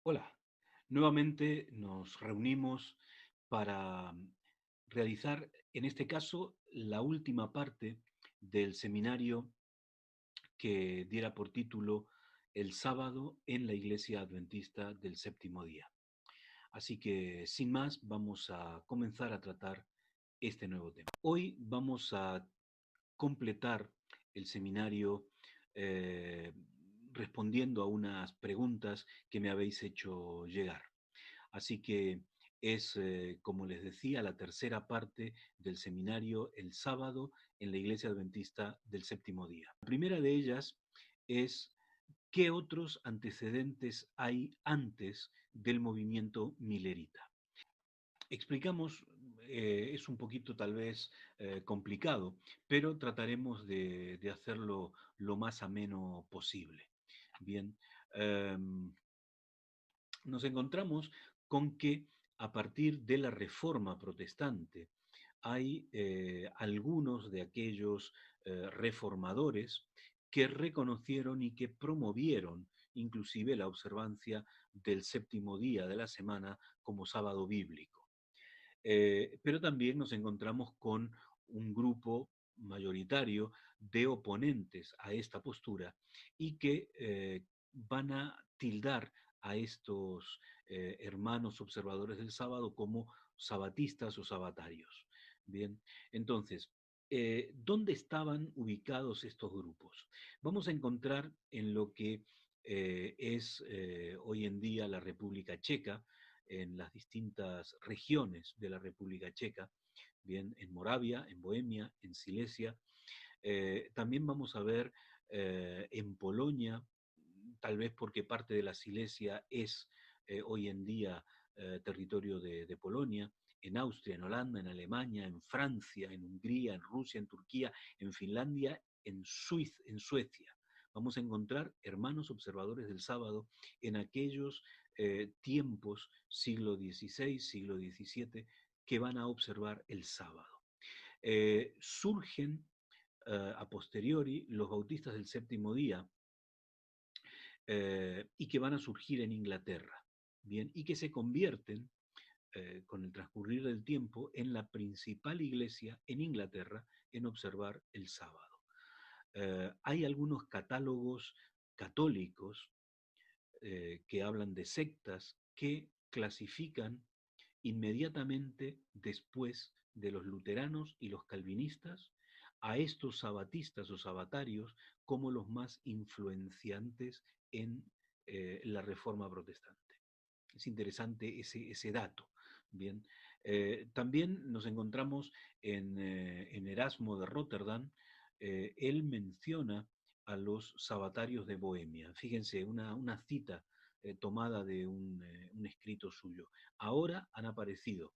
Hola, nuevamente nos reunimos para realizar, en este caso, la última parte del seminario que diera por título El sábado en la Iglesia Adventista del Séptimo Día. Así que, sin más, vamos a comenzar a tratar este nuevo tema. Hoy vamos a completar el seminario eh, respondiendo a unas preguntas que me habéis hecho llegar. Así que es, como les decía, la tercera parte del seminario el sábado en la Iglesia Adventista del Séptimo Día. La primera de ellas es qué otros antecedentes hay antes del movimiento milerita. Explicamos, es un poquito tal vez complicado, pero trataremos de hacerlo lo más ameno posible. Bien, em, nos encontramos con que a partir de la Reforma Protestante hay algunos de aquellos reformadores que reconocieron y que promovieron inclusive la observancia del séptimo día de la semana como sábado bíblico. Pero también nos encontramos con un grupo mayoritario de oponentes a esta postura y que van a tildar a estos hermanos observadores del sábado como sabatistas o sabatarios. Bien, entonces, ¿dónde estaban ubicados estos grupos? Vamos a encontrar en lo que es hoy en día la República Checa, en las distintas regiones de la República Checa, bien, en Moravia, en Bohemia, en Silesia. También vamos a ver en Polonia, tal vez porque parte de la Silesia es hoy en día territorio de Polonia, en Austria, en Holanda, en Alemania, en Francia, en Hungría, en Rusia, en Turquía, en Finlandia, en Suecia. Vamos a encontrar hermanos observadores del sábado en aquellos tiempos, siglo XVI, siglo XVII, que van a observar el sábado. Surgen a posteriori los bautistas del séptimo día y que van a surgir en Inglaterra, bien, y que se convierten con el transcurrir del tiempo en la principal iglesia en Inglaterra en observar el sábado. Hay algunos catálogos católicos que hablan de sectas que clasifican inmediatamente después de los luteranos y los calvinistas a estos sabatistas o sabatarios como los más influenciantes en la reforma protestante. Es interesante ese dato. Bien, también nos encontramos en Erasmo de Rotterdam. Él menciona a los sabatarios de Bohemia. Fíjense, una cita tomada de un escrito suyo. Ahora han aparecido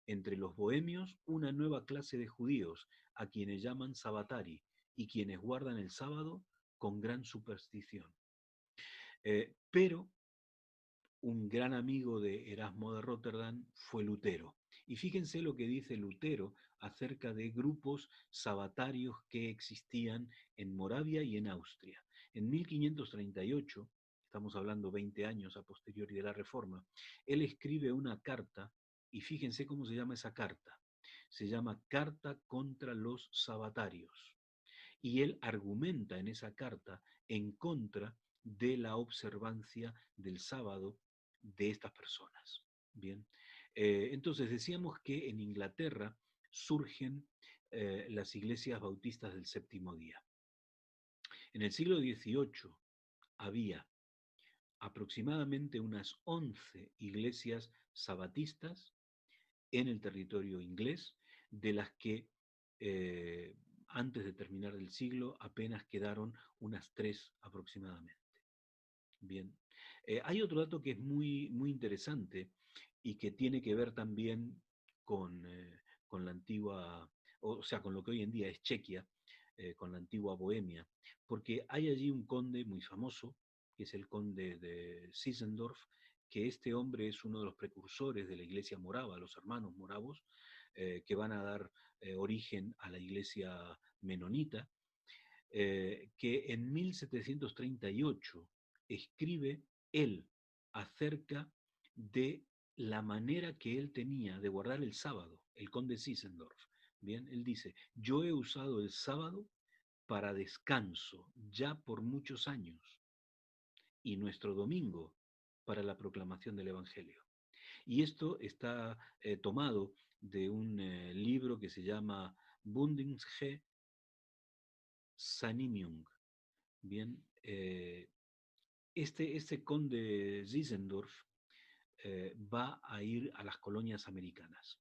entre los bohemios una nueva clase de judíos, a quienes llaman sabatari, y quienes guardan el sábado con gran superstición. Pero un gran amigo de Erasmo de Rotterdam fue Lutero. Y fíjense lo que dice Lutero acerca de grupos sabatarios que existían en Moravia y en Austria. En 1538, estamos hablando 20 años a posteriori de la Reforma, él escribe una carta, y fíjense cómo se llama esa carta. Se llama Carta contra los Sabatarios. Y él argumenta en esa carta en contra de la observancia del sábado de estas personas. Bien, entonces decíamos que en Inglaterra surgen las iglesias bautistas del séptimo día. En el siglo XVIII había aproximadamente unas 11 iglesias sabatistas en el territorio inglés, de las que eh, antes de terminar el siglo apenas quedaron unas 3 aproximadamente. Bien. Hay otro dato que es muy interesante y que tiene que ver también con la antigua, o sea, con lo que hoy en día es Chequia, con la antigua Bohemia, porque hay allí un conde muy famoso, que es el conde de Sissendorf, que este hombre es uno de los precursores de la iglesia morava, los hermanos moravos, que van a dar origen a la iglesia menonita, que en 1738 escribe él acerca de la manera que él tenía de guardar el sábado, el conde Zinzendorf. Bien, él dice, yo he usado el sábado para descanso ya por muchos años y nuestro domingo para la proclamación del Evangelio. Y esto está tomado de un libro que se llama Bundesge Sanimiung. Bien, este conde Zinzendorf va a ir a las colonias americanas.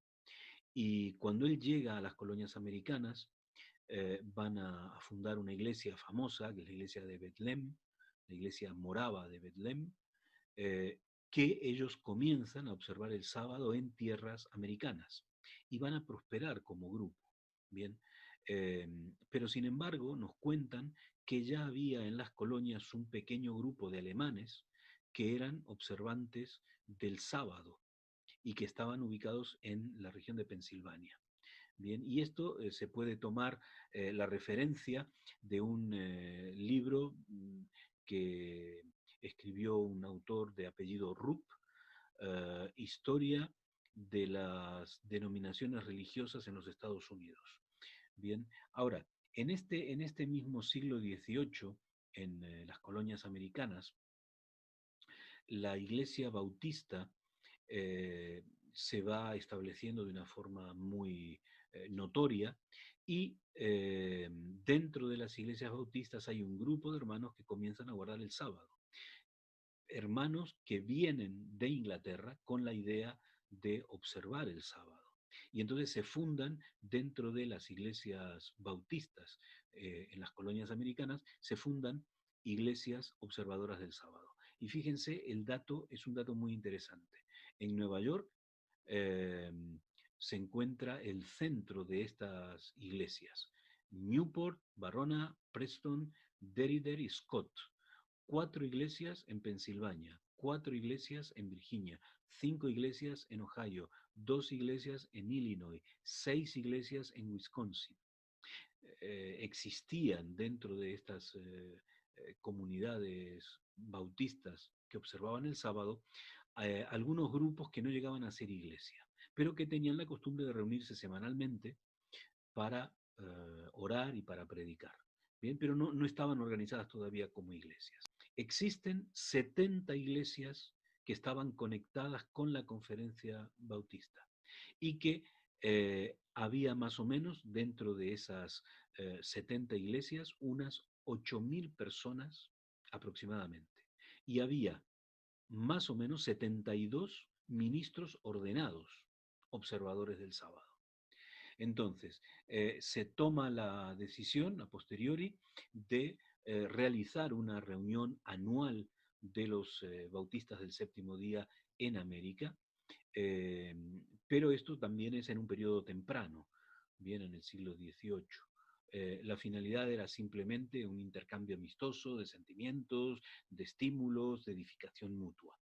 Y cuando él llega a las colonias americanas, van a fundar una iglesia famosa, que es la iglesia de Betlem, la iglesia morava de Betlem, eh, que ellos comienzan a observar el sábado en tierras americanas y van a prosperar como grupo. Bien, eh, pero sin embargo nos cuentan que ya había en las colonias un pequeño grupo de alemanes que eran observantes del sábado y que estaban ubicados en la región de Pensilvania. Bien, y esto se puede tomar la referencia de un libro que escribió un autor de apellido Rupp, Historia de las denominaciones religiosas en los Estados Unidos. Bien, ahora, en este mismo siglo XVIII, en las colonias americanas, la iglesia bautista eh, se va estableciendo de una forma muy notoria y dentro de las iglesias bautistas hay un grupo de hermanos que comienzan a guardar el sábado. Hermanos que vienen de Inglaterra con la idea de observar el sábado. Y entonces se fundan dentro de las iglesias bautistas en las colonias americanas, se fundan iglesias observadoras del sábado. Y fíjense, el dato es un dato muy interesante. En Nueva York eh, se encuentra el centro de estas iglesias. Newport, Barona, Preston, Derrida y Scott. 4 iglesias en Pensilvania, 4 iglesias en Virginia, 5 iglesias en Ohio, 2 iglesias en Illinois, 6 iglesias en Wisconsin. Existían dentro de estas comunidades bautistas que observaban el sábado algunos grupos que no llegaban a ser iglesia, pero que tenían la costumbre de reunirse semanalmente para orar y para predicar. Bien, pero no estaban organizadas todavía como iglesias. Existen 70 iglesias que estaban conectadas con la conferencia bautista y que había más o menos dentro de esas 70 iglesias unas 8.000 personas aproximadamente. Y había más o menos 72 ministros ordenados, observadores del sábado. Entonces, se toma la decisión a posteriori de realizar una reunión anual de los bautistas del séptimo día en América, eh, pero esto también es en un periodo temprano, bien en el siglo XVIII. La finalidad era simplemente un intercambio amistoso de sentimientos, de estímulos, de edificación mutua.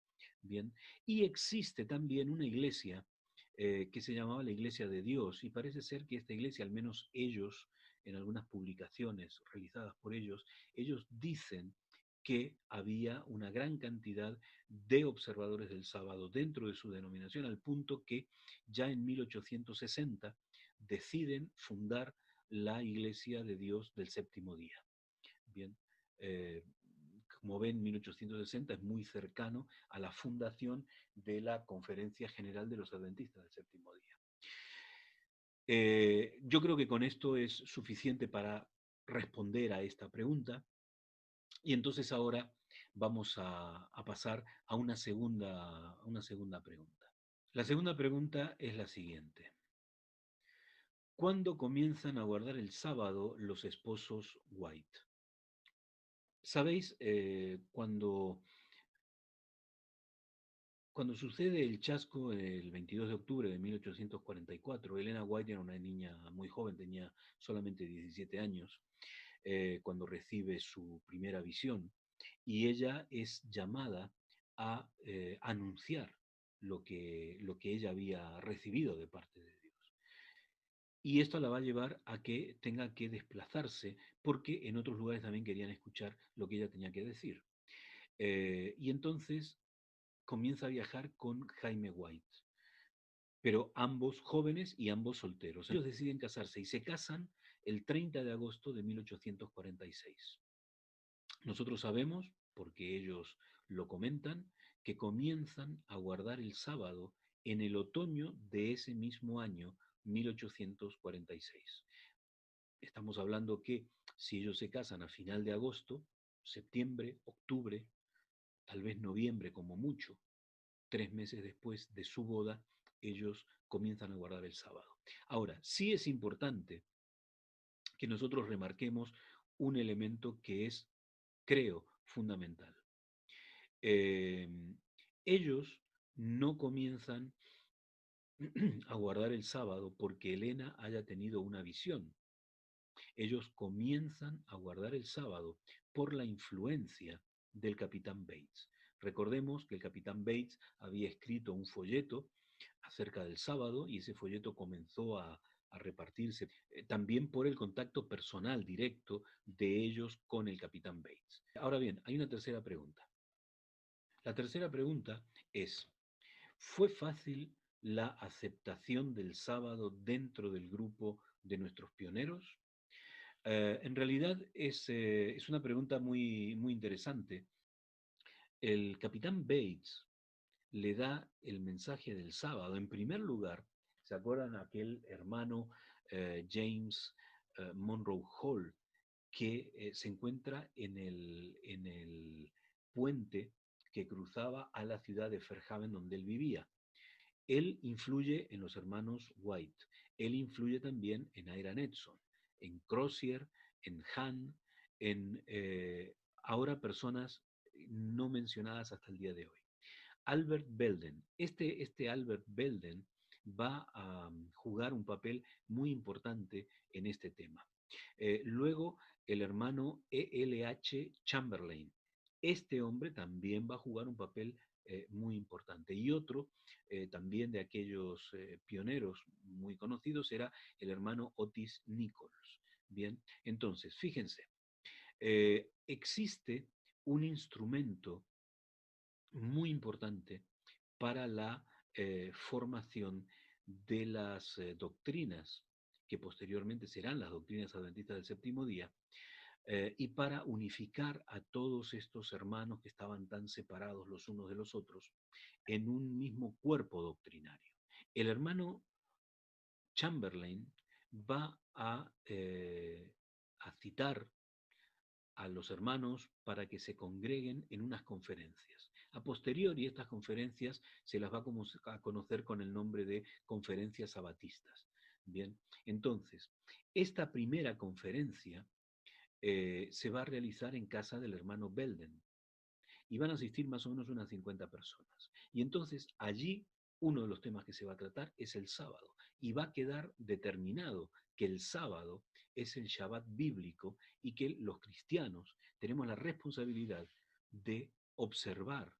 Bien, y existe también una iglesia que se llamaba la Iglesia de Dios, y parece ser que esta iglesia, al menos ellos, en algunas publicaciones realizadas por ellos dicen que había una gran cantidad de observadores del sábado dentro de su denominación, al punto que ya en 1860 deciden fundar la Iglesia de Dios del séptimo día. Bien, eh, como ven, 1860 es muy cercano a la fundación de la Conferencia General de los Adventistas del Séptimo Día. Yo creo que con esto es suficiente para responder a esta pregunta y entonces ahora vamos a pasar a una segunda pregunta. La segunda pregunta es la siguiente. ¿Cuándo comienzan a guardar el sábado los esposos White? ¿Sabéis? Cuando sucede el chasco el 22 de octubre de 1844, Elena White era una niña muy joven, tenía solamente 17 años, cuando recibe su primera visión, y ella es llamada a anunciar lo que ella había recibido de parte de Dios. Y esto la va a llevar a que tenga que desplazarse, porque en otros lugares también querían escuchar lo que ella tenía que decir. Y entonces comienza a viajar con Jaime White, pero ambos jóvenes y ambos solteros. Ellos deciden casarse y se casan el 30 de agosto de 1846. Nosotros sabemos, porque ellos lo comentan, que comienzan a guardar el sábado en el otoño de ese mismo año, 1846. Estamos hablando que si ellos se casan a final de agosto, septiembre, octubre, tal vez noviembre como mucho, 3 meses después de su boda, ellos comienzan a guardar el sábado. Ahora, sí es importante que nosotros remarquemos un elemento que es, creo, fundamental. Eh, Ellos no comienzan a guardar el sábado porque Elena haya tenido una visión. Ellos comienzan a guardar el sábado por la influencia del capitán Bates. Recordemos que el capitán Bates había escrito un folleto acerca del sábado y ese folleto comenzó a repartirse también por el contacto personal directo de ellos con el capitán Bates. Ahora bien, hay una tercera pregunta. La tercera pregunta es, ¿fue fácil la aceptación del sábado dentro del grupo de nuestros pioneros? En realidad es una pregunta muy interesante. El capitán Bates le da el mensaje del sábado. En primer lugar, ¿se acuerdan aquel hermano James Monroe Hall que se encuentra en el puente que cruzaba a la ciudad de Fairhaven donde él vivía? Él influye en los hermanos White, él influye también en Ira Edson, en Crozier, en Hahn, en ahora personas no mencionadas hasta el día de hoy. Albert Belden. Este Albert Belden va a jugar un papel muy importante en este tema. Luego, el hermano E.L.H. Chamberlain. Este hombre también va a jugar un papel muy importante. Y otro también de aquellos pioneros muy conocidos era el hermano Otis Nichols. Bien, entonces, fíjense, existe un instrumento muy importante para la formación de las doctrinas que posteriormente serán las doctrinas adventistas del séptimo día, y para unificar a todos estos hermanos que estaban tan separados los unos de los otros en un mismo cuerpo doctrinario. El hermano Chamberlain va a citar a los hermanos para que se congreguen en unas conferencias. A posteriori, estas conferencias se las va a conocer con el nombre de conferencias sabatistas. Bien, entonces, esta primera conferencia se va a realizar en casa del hermano Belden y van a asistir más o menos unas 50 personas. Y entonces allí uno de los temas que se va a tratar es el sábado y va a quedar determinado que el sábado es el Shabbat bíblico y que los cristianos tenemos la responsabilidad de observar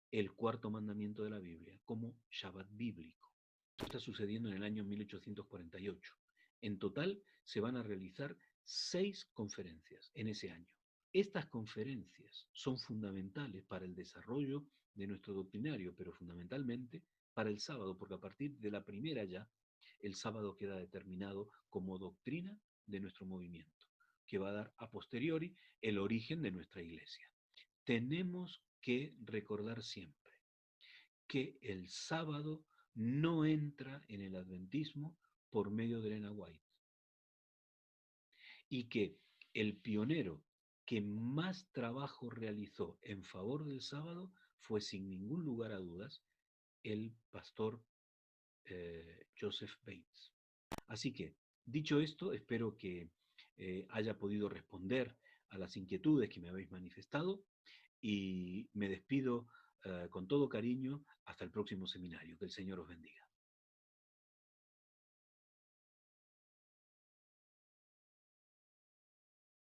el cuarto mandamiento de la Biblia como Shabbat bíblico. Esto está sucediendo en el año 1848. En total se van a realizar 6 conferencias en ese año. Estas conferencias son fundamentales para el desarrollo de nuestro doctrinario, pero fundamentalmente para el sábado, porque a partir de la primera ya, el sábado queda determinado como doctrina de nuestro movimiento, que va a dar a posteriori el origen de nuestra iglesia. Tenemos que recordar siempre que el sábado no entra en el adventismo por medio de Elena White y que el pionero que más trabajo realizó en favor del sábado fue sin ningún lugar a dudas el pastor Joseph Bates. Así que, dicho esto, espero que haya podido responder a las inquietudes que me habéis manifestado y me despido con todo cariño hasta el próximo seminario. Que el Señor os bendiga.